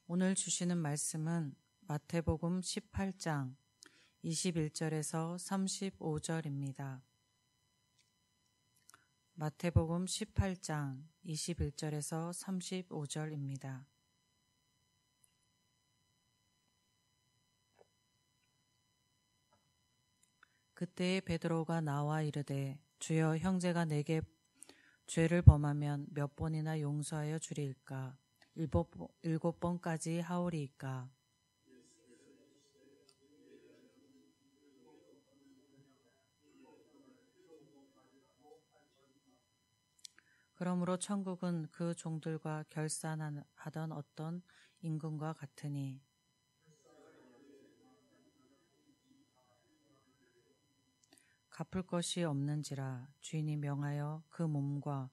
오늘 주시는 말씀은 마태복음 18장 21절에서 35절입니다. 마태복음 18장 21절에서 35절입니다. 그때에 베드로가 나와 이르되 주여, 형제가 내게 죄를 범하면 몇 번이나 용서하여 주리이까? 일곱 번까지 하오리이까? 그러므로 천국은 그 종들과 결산하던 어떤 임금과 같으니, 갚을 것이 없는지라 주인이 명하여 그 몸과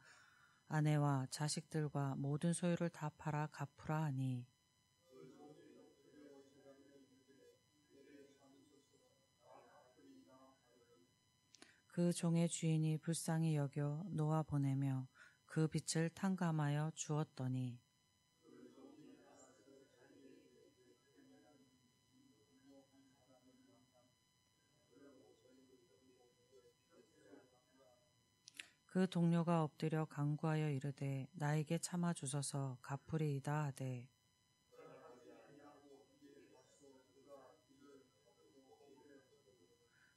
아내와 자식들과 모든 소유를 다 팔아 갚으라 하니, 그 종의 주인이 불쌍히 여겨 놓아 보내며 그 빚을 탕감하여 주었더니, 그 동료가 엎드려 간구하여 이르되 나에게 참아 주소서, 갚으리이다 하되,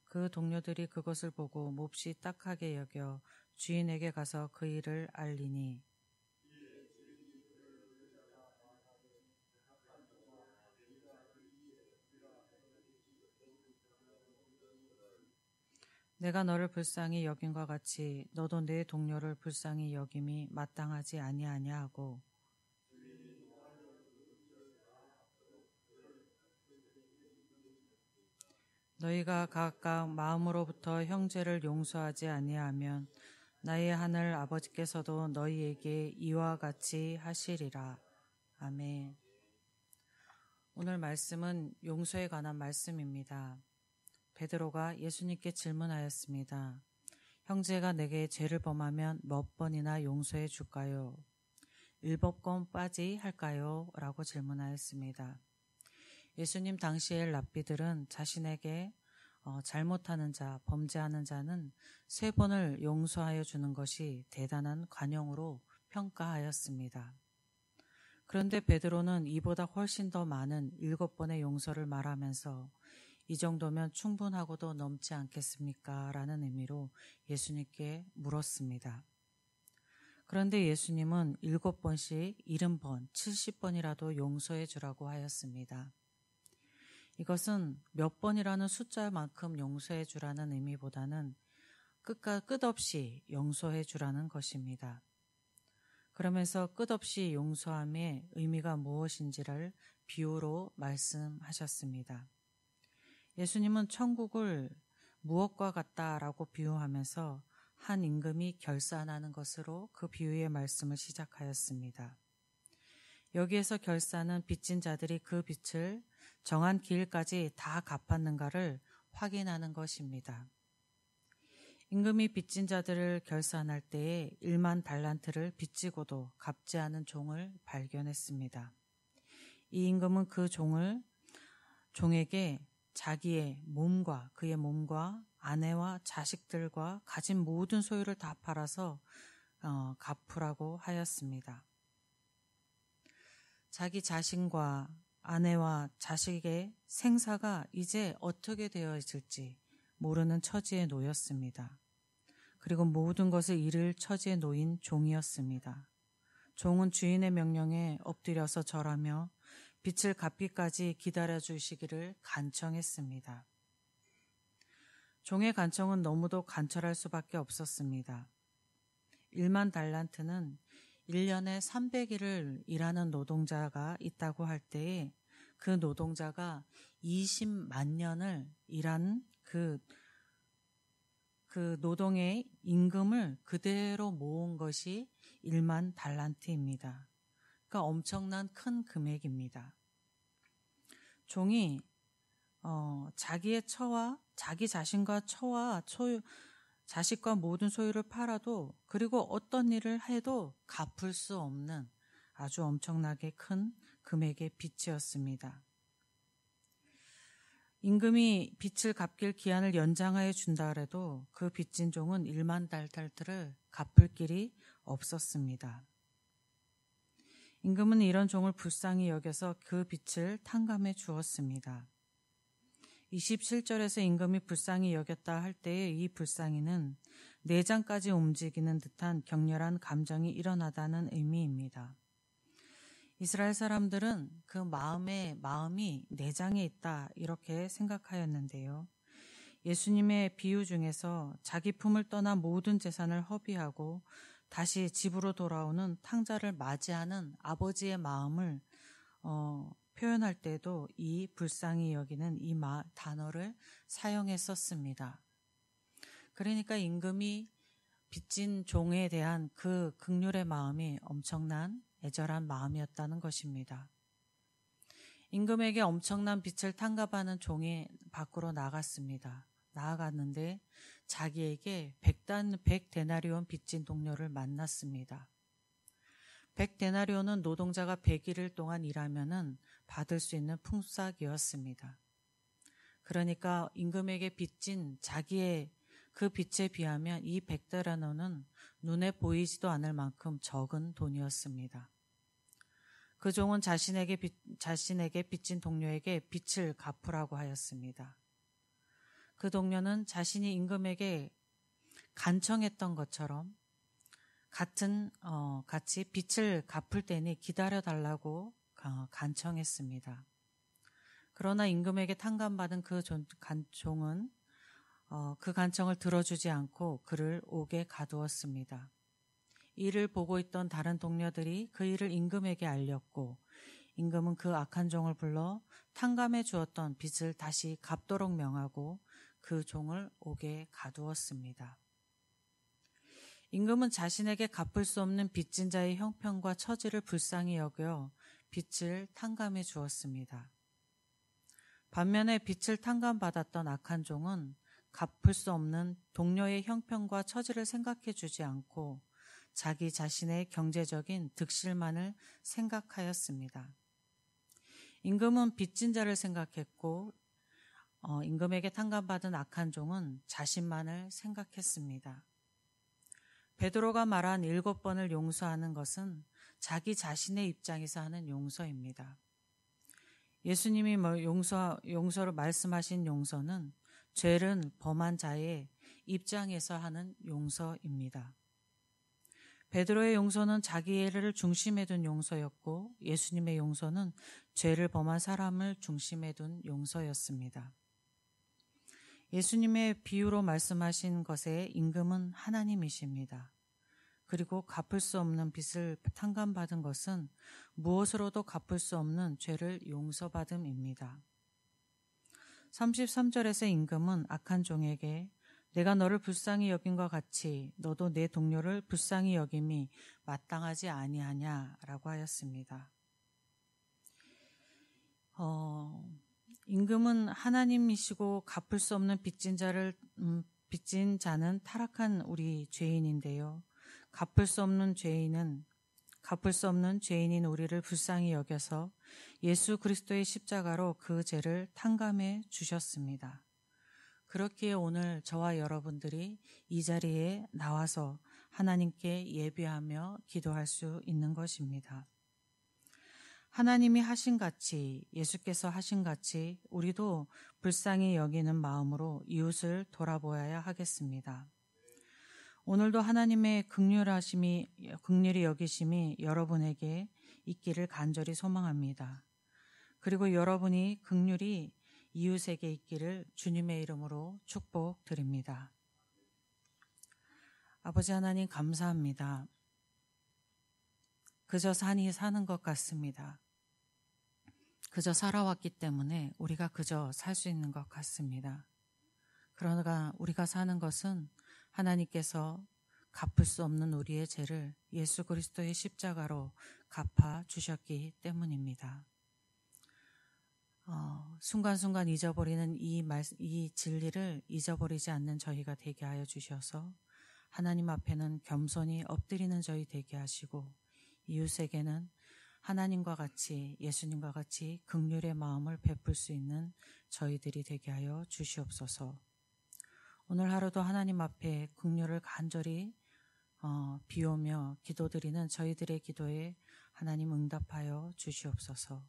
그 동료들이 그것을 보고 몹시 딱하게 여겨 주인에게 가서 그 일을 알리니, 내가 너를 불쌍히 여김과 같이 너도 내 동료를 불쌍히 여김이 마땅하지 아니하냐 하고, 너희가 각각 마음으로부터 형제를 용서하지 아니하면 나의 하늘 아버지께서도 너희에게 이와 같이 하시리라. 아멘. 오늘 말씀은 용서에 관한 말씀입니다. 베드로가 예수님께 질문하였습니다. 형제가 내게 죄를 범하면 몇 번이나 용서해 줄까요? 7번까지 할까요? 라고 질문하였습니다. 예수님 당시의 랍비들은 자신에게 잘못하는 자, 범죄하는 자는 3번을 용서하여 주는 것이 대단한 관용으로 평가하였습니다. 그런데 베드로는 이보다 훨씬 더 많은 7번의 용서를 말하면서 이 정도면 충분하고도 넘지 않겠습니까? 라는 의미로 예수님께 물었습니다. 그런데 예수님은 7번씩 70번, 70번이라도 용서해 주라고 하였습니다. 이것은 몇 번이라는 숫자만큼 용서해 주라는 의미보다는 끝없이 용서해 주라는 것입니다. 그러면서 끝없이 용서함의 의미가 무엇인지를 비유로 말씀하셨습니다. 예수님은 천국을 무엇과 같다라고 비유하면서 한 임금이 결산하는 것으로 그 비유의 말씀을 시작하였습니다. 여기에서 결산은 빚진 자들이 그 빚을 정한 기일까지 다 갚았는가를 확인하는 것입니다. 임금이 빚진 자들을 결산할 때에 1만 달란트를 빚지고도 갚지 않은 종을 발견했습니다. 이 임금은 그 종에게 자기의 몸과 그의 몸과 아내와 자식들과 가진 모든 소유를 다 팔아서 갚으라고 하였습니다. 자기 자신과 아내와 자식의 생사가 이제 어떻게 되어질지 모르는 처지에 놓였습니다. 그리고 모든 것을 잃을 처지에 놓인 종이었습니다. 종은 주인의 명령에 엎드려서 절하며 빚을 갚기까지 기다려주시기를 간청했습니다. 종의 간청은 너무도 간절할 수밖에 없었습니다. 1만 달란트는 1년에 300일을 일하는 노동자가 있다고 할 때에 그 노동자가 20만 년을 일한 그 노동의 임금을 그대로 모은 것이 1만 달란트입니다. 그러니까 엄청난 큰 금액입니다. 종이 자기의 처와 자기 자신과 처와 자식과 모든 소유를 팔아도, 그리고 어떤 일을 해도 갚을 수 없는 아주 엄청나게 큰 금액의 빚이었습니다. 임금이 빚을 갚길 기한을 연장하여 준다 해도 그 빚진 종은 1만 달란트를 갚을 길이 없었습니다. 임금은 이런 종을 불쌍히 여겨서 그 빚을 탕감해 주었습니다. 27절에서 임금이 불쌍히 여겼다 할 때의 이 불쌍히는 내장까지 움직이는 듯한 격렬한 감정이 일어나다는 의미입니다. 이스라엘 사람들은 그 마음이 내장에 있다 이렇게 생각하였는데요. 예수님의 비유 중에서 자기 품을 떠나 모든 재산을 허비하고 다시 집으로 돌아오는 탕자를 맞이하는 아버지의 마음을 표현할 때도 이 불쌍히 여기는 이 단어를 사용했었습니다. 그러니까 임금이 빚진 종에 대한 그 긍휼의 마음이 엄청난 애절한 마음이었다는 것입니다. 임금에게 엄청난 빚을 탕감하는 종이 밖으로 나아갔는데 자기에게 100데나리온 빚진 동료를 만났습니다. 100데나리온은 노동자가 100일을 동안 일하면은 받을 수 있는 품삯이었습니다. 그러니까 임금에게 빚진 자기의 그 빚에 비하면 이 100데나리온은 눈에 보이지도 않을 만큼 적은 돈이었습니다. 그 종은 자신에게 빚진 동료에게 빚을 갚으라고 하였습니다. 그 동료는 자신이 임금에게 간청했던 것처럼 같이 빚을 갚을 때니 기다려달라고 간청했습니다. 그러나 임금에게 탕감받은 그 종은 그 간청을 들어주지 않고 그를 옥에 가두었습니다. 이를 보고 있던 다른 동료들이 그 일을 임금에게 알렸고 임금은 그 악한 종을 불러 탕감해 주었던 빚을 다시 갚도록 명하고 그 종을 옥에 가두었습니다. 임금은 자신에게 갚을 수 없는 빚진 자의 형편과 처지를 불쌍히 여겨 빚을 탕감해 주었습니다. 반면에 빚을 탕감받았던 악한 종은 갚을 수 없는 동료의 형편과 처지를 생각해 주지 않고 자기 자신의 경제적인 득실만을 생각하였습니다. 임금은 빚진 자를 생각했고 임금에게 탕감받은 악한 종은 자신만을 생각했습니다. 베드로가 말한 7번을 용서하는 것은 자기 자신의 입장에서 하는 용서입니다. 예수님이 용서를 말씀하신 용서는 죄를 범한 자의 입장에서 하는 용서입니다. 베드로의 용서는 자기를 중심에 둔 용서였고 예수님의 용서는 죄를 범한 사람을 중심에 둔 용서였습니다. 예수님의 비유로 말씀하신 것의 임금은 하나님이십니다. 그리고 갚을 수 없는 빚을 탕감받은 것은 무엇으로도 갚을 수 없는 죄를 용서받음입니다. 33절에서 임금은 악한 종에게 내가 너를 불쌍히 여김과 같이 너도 내 동료를 불쌍히 여김이 마땅하지 아니하냐라고 하였습니다. 임금은 하나님이시고 갚을 수 없는 빚진 자는 타락한 우리 죄인인데요. 갚을 수 없는 죄인인 우리를 불쌍히 여겨서 예수 그리스도의 십자가로 그 죄를 탕감해 주셨습니다. 그렇기에 오늘 저와 여러분들이 이 자리에 나와서 하나님께 예배하며 기도할 수 있는 것입니다. 하나님이 하신 같이 예수께서 하신 같이 우리도 불쌍히 여기는 마음으로 이웃을 돌아보아야 하겠습니다. 오늘도 하나님의 긍휼히 여기심이 여러분에게 있기를 간절히 소망합니다. 그리고 여러분이 긍휼히 이웃에게 있기를 주님의 이름으로 축복드립니다. 아버지 하나님 감사합니다. 그저 산이 사는 것 같습니다. 그저 살아왔기 때문에 우리가 그저 살 수 있는 것 같습니다. 그러나 우리가 사는 것은 하나님께서 갚을 수 없는 우리의 죄를 예수 그리스도의 십자가로 갚아 주셨기 때문입니다. 순간순간 잊어버리는 이 진리를 잊어버리지 않는 저희가 되게 하여 주셔서 하나님 앞에는 겸손히 엎드리는 저희 되게 하시고 이웃에게는 하나님과 같이 예수님과 같이 긍휼의 마음을 베풀 수 있는 저희들이 되게 하여 주시옵소서. 오늘 하루도 하나님 앞에 긍휼을 간절히 비우며 기도드리는 저희들의 기도에 하나님 응답하여 주시옵소서.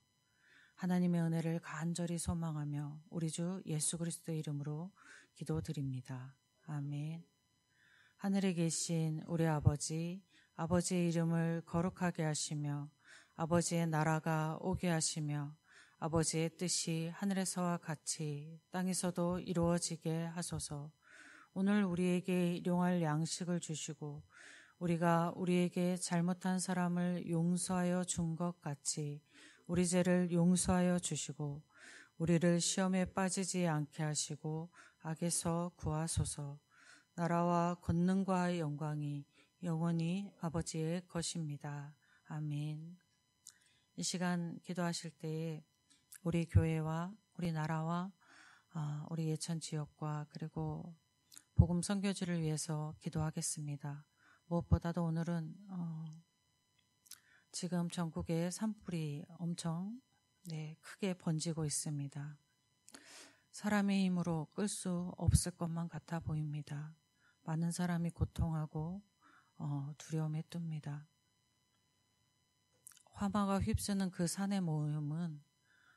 하나님의 은혜를 간절히 소망하며 우리 주 예수 그리스도의 이름으로 기도드립니다. 아멘. 하늘에 계신 우리 아버지, 아버지의 이름을 거룩하게 하시며 아버지의 나라가 오게 하시며 아버지의 뜻이 하늘에서와 같이 땅에서도 이루어지게 하소서. 오늘 우리에게 일용할 양식을 주시고 우리가 우리에게 잘못한 사람을 용서하여 준 것 같이 우리 죄를 용서하여 주시고 우리를 시험에 빠지지 않게 하시고 악에서 구하소서. 나라와 권능과 영광이 영원히 아버지의 것입니다. 아멘. 이 시간 기도하실 때에 우리 교회와 우리 나라와 우리 예천 지역과 그리고 복음 선교지를 위해서 기도하겠습니다. 무엇보다도 오늘은 지금 전국에 산불이 엄청 크게 번지고 있습니다. 사람의 힘으로 끌 수 없을 것만 같아 보입니다. 많은 사람이 고통하고 두려움에 뜹니다. 화마가 휩쓰는 그 산의 모험은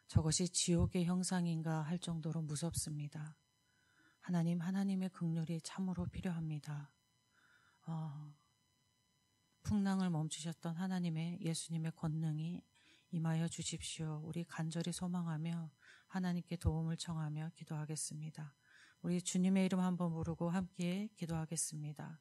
저것이 지옥의 형상인가 할 정도로 무섭습니다. 하나님의 긍휼이 참으로 필요합니다. 풍랑을 멈추셨던 하나님의 예수님의 권능이 임하여 주십시오. 우리 간절히 소망하며 하나님께 도움을 청하며 기도하겠습니다. 우리 주님의 이름 한번 부르고 함께 기도하겠습니다.